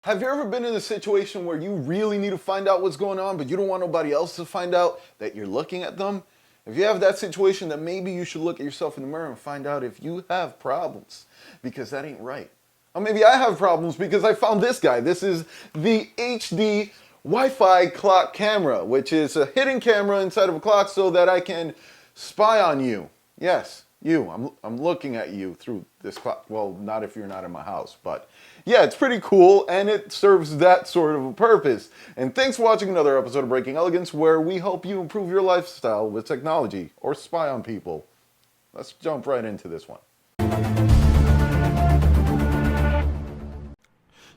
Have you ever been in a situation where you really need to find out what's going on, but you don't want nobody else to find out that you're looking at them? If you have that situation, then maybe you should look at yourself in the mirror and find out if you have problems, because that ain't right. Or maybe I have problems because I found this guy. This is the HD Wi-Fi clock camera, which is a hidden camera inside of a clock so that I can spy on you. Yes, you. I'm looking at you through this clock. Well, not if you're not in my house, but yeah, it's pretty cool and it serves that sort of a purpose. And thanks for watching another episode of Breaking Elegance, where we help you improve your lifestyle with technology or spy on people. Let's jump right into this one.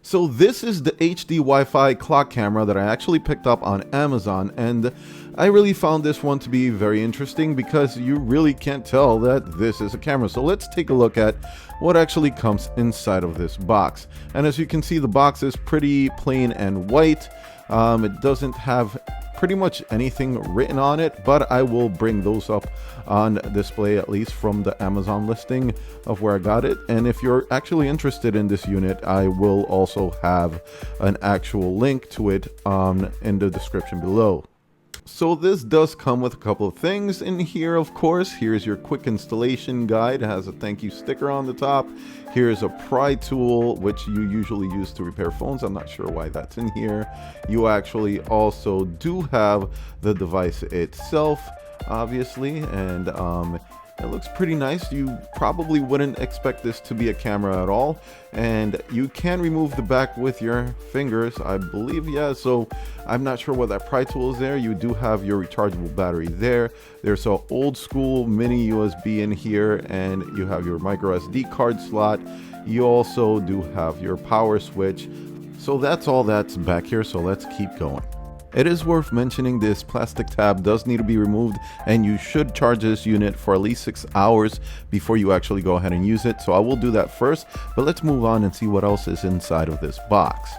So this is the HD Wi-Fi clock camera that I actually picked up on Amazon, and I really found this one to be very interesting because you really can't tell that this is a camera. So let's take a look at what actually comes inside of this box. And as you can see, the box is pretty plain and white. It doesn't have pretty much anything written on it, but I will bring those up on display, at least from the Amazon listing of where I got it. And if you're actually interested in this unit, I will also have an actual link to it in the description below. So this does come with a couple of things in here, of course. Here's your quick installation guide. It has a thank you sticker on the top. Here's a pry tool, which you usually use to repair phones. I'm not sure why that's in here. You actually also do have the device itself, obviously, and it looks pretty nice. You probably wouldn't expect this to be a camera at all, and you can remove the back with your fingers, I believe. Yeah, so I'm not sure what that pry tool is there. You do have your rechargeable battery there. There's an old school mini USB in here, and you have your micro SD card slot. You also do have your power switch. So that's all that's back here, so let's keep going. It is worth mentioning this plastic tab does need to be removed, and you should charge this unit for at least 6 hours before you actually go ahead and use it. So I will do that first, but let's move on and see what else is inside of this box.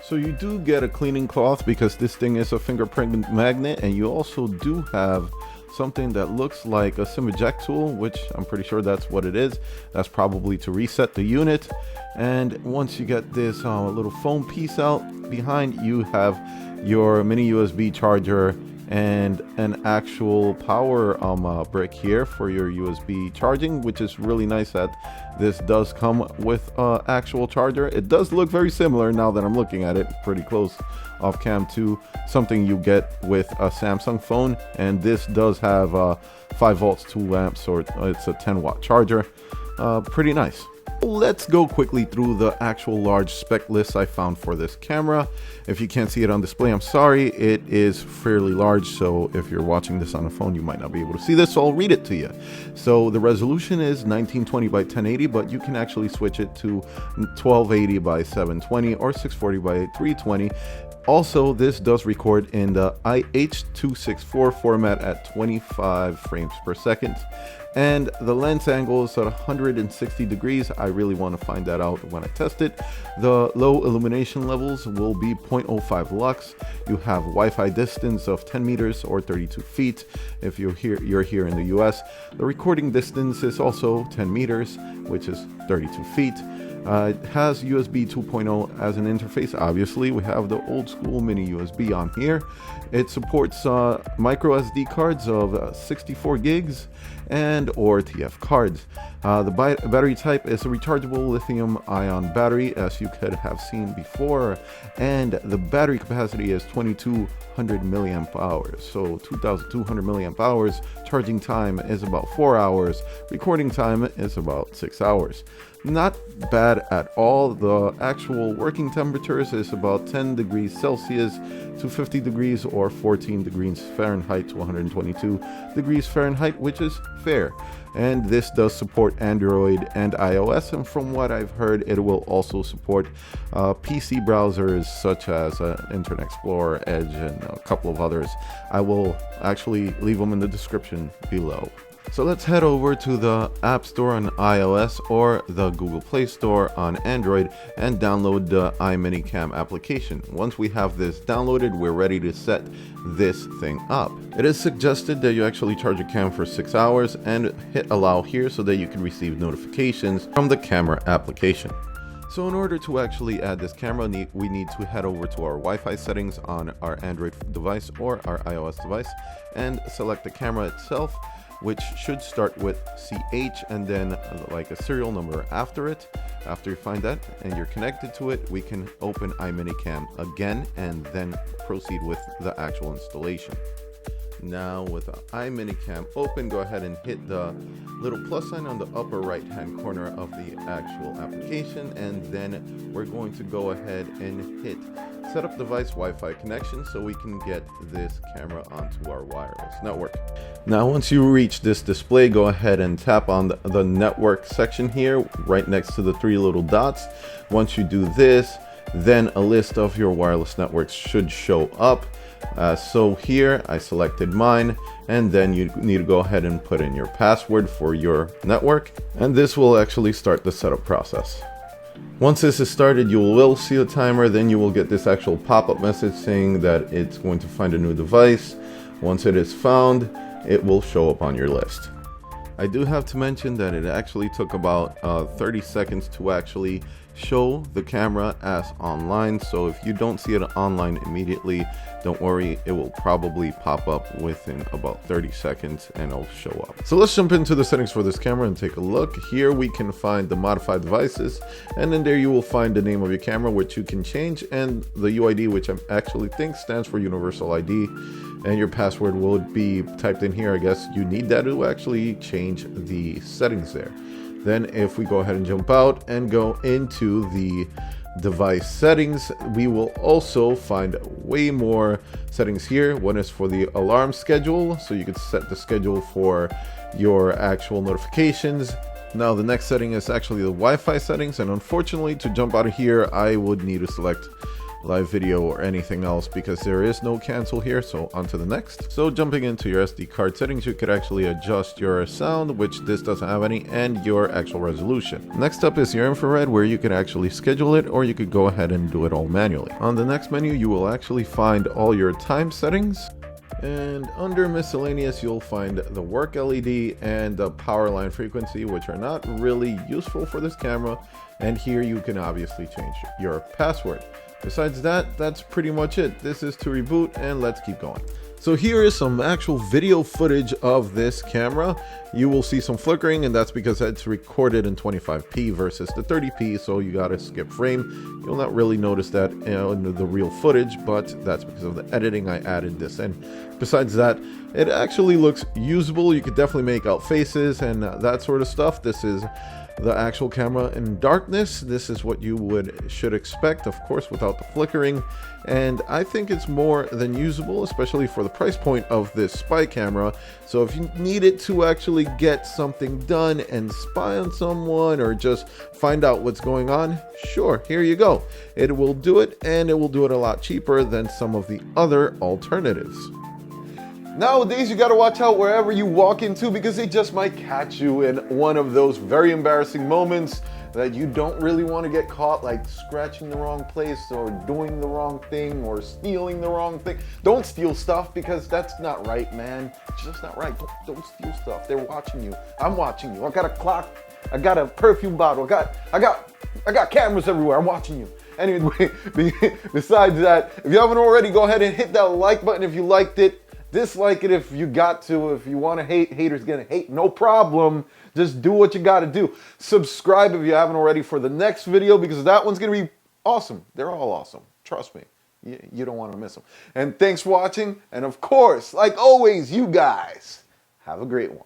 So you do get a cleaning cloth because this thing is a fingerprint magnet, and you also do have something that looks like a SIM eject tool, which I'm pretty sure that's what it is. That's probably to reset the unit. And once you get this little foam piece out behind, you have your mini USB charger and an actual power brick here for your USB charging, which is really nice that this does come with an actual charger. It does look very similar now that I'm looking at it pretty close off cam to something you get with a Samsung phone, and this does have 5 volts 2 amps, or it's a 10-watt charger. Pretty nice. Let's go quickly through the actual large spec list I found for this camera. If you can't see it on display, I'm sorry. It is fairly large, so if you're watching this on a phone, you might not be able to see this, so I'll read it to you. So the resolution is 1920 by 1080, but you can actually switch it to 1280 by 720 or 640 by 320. Also, this does record in the H.264 format at 25 frames per second. And the lens angle is at 160 degrees. I really want to find that out when I test it. The low illumination levels will be 0.05 lux. You have Wi-Fi distance of 10 meters or 32 feet if you're here in the US. The recording distance is also 10 meters, which is 32 feet. It has USB 2.0 as an interface. Obviously, we have the old school mini USB on here. It supports micro SD cards of 64 gigs and or TF cards. The battery type is a rechargeable lithium ion battery, as you could have seen before, and the battery capacity is 2200 milliamp hours, so 2200 milliamp hours. Charging time is about 4 hours. Recording time is about 6 hours. Not bad at all. The actual working temperatures is about 10 degrees Celsius to 50 degrees or 14 degrees Fahrenheit to 122 degrees Fahrenheit, which is fair. And this does support Android and iOS, and from what I've heard, it will also support PC browsers such as Internet Explorer, Edge, and a couple of others. I will actually leave them in the description below. So let's head over to the App Store on iOS or the Google Play Store on Android and download the iMiniCam application. Once we have this downloaded, we're ready to set this thing up. It is suggested that you actually charge your cam for 6 hours and hit allow here so that you can receive notifications from the camera application. So in order to actually add this camera, we need to head over to our Wi-Fi settings on our Android device or our iOS device and select the camera itself, which should start with CH and then like a serial number after it. After you find that and you're connected to it, we can open iMiniCam again and then proceed with the actual installation. Now with the iMiniCam open, go ahead and hit the little plus sign on the upper right hand corner of the actual application, and then we're going to go ahead and hit set up device Wi-Fi connection so we can get this camera onto our wireless network. Now once you reach this display, go ahead and tap on the network section here right next to the three little dots. Once you do this, then a list of your wireless networks should show up. So here I selected mine, and then you need to go ahead and put in your password for your network, and this will actually start the setup process. Once this is started, you will see a timer, then you will get this actual pop-up message saying that it's going to find a new device. Once it is found, it will show up on your list. I do have to mention that it actually took about 30 seconds to actually show the camera as online, so if you don't see it online immediately, don't worry, it will probably pop up within about 30 seconds and it'll show up. So let's jump into the settings for this camera and take a look. Here we can find the modified devices, and then there you will find the name of your camera, which you can change, and the UID, which I actually think stands for Universal ID, and your password will be typed in here. I guess you need that to actually change the settings there. Then if we go ahead and jump out and go into the device settings, we will also find way more settings here. One is for the alarm schedule, so you can set the schedule for your actual notifications. Now the next setting is actually the Wi-Fi settings, and unfortunately to jump out of here I would need to select live video or anything else because there is no cancel here. So on to the next. So jumping into your SD card settings, you could actually adjust your sound, which this doesn't have any, and your actual resolution. Next up is your infrared, where you can actually schedule it, or you could go ahead and do it all manually. On the next menu, you will actually find all your time settings, and under miscellaneous you'll find the work LED and the power line frequency, which are not really useful for this camera, and here you can obviously change your password. Besides that, that's pretty much it. This is to reboot, and let's keep going. So here is some actual video footage of this camera. You will see some flickering, and that's because it's recorded in 25p versus the 30p, so you gotta skip frame. You'll not really notice that in the real footage, but that's because of the editing. I added this in. Besides that, it actually looks usable. You could definitely make out faces and that sort of stuff. This is the actual camera in darkness. This is what you should expect, of course, without the flickering, and I think it's more than usable, especially for the price point of this spy camera. So if you need it to actually get something done and spy on someone or just find out what's going on, sure, here you go. It will do it, and it will do it a lot cheaper than some of the other alternatives. Nowadays, you gotta watch out wherever you walk into, because they just might catch you in one of those very embarrassing moments that you don't really want to get caught, like scratching the wrong place or doing the wrong thing or stealing the wrong thing. Don't steal stuff, because that's not right, man. It's just not right. Don't steal stuff. They're watching you. I'm watching you. I got a clock. I got a perfume bottle. I got cameras everywhere. I'm watching you. Anyway, besides that, if you haven't already, go ahead and hit that like button if you liked it. Dislike it if you got to. If you want to hate, haters gonna hate, no problem. Just do what you gotta do. Subscribe if you haven't already for the next video, because that one's gonna be awesome. They're all awesome. Trust me. You don't want to miss them. And thanks for watching. And of course, like always, you guys have a great one.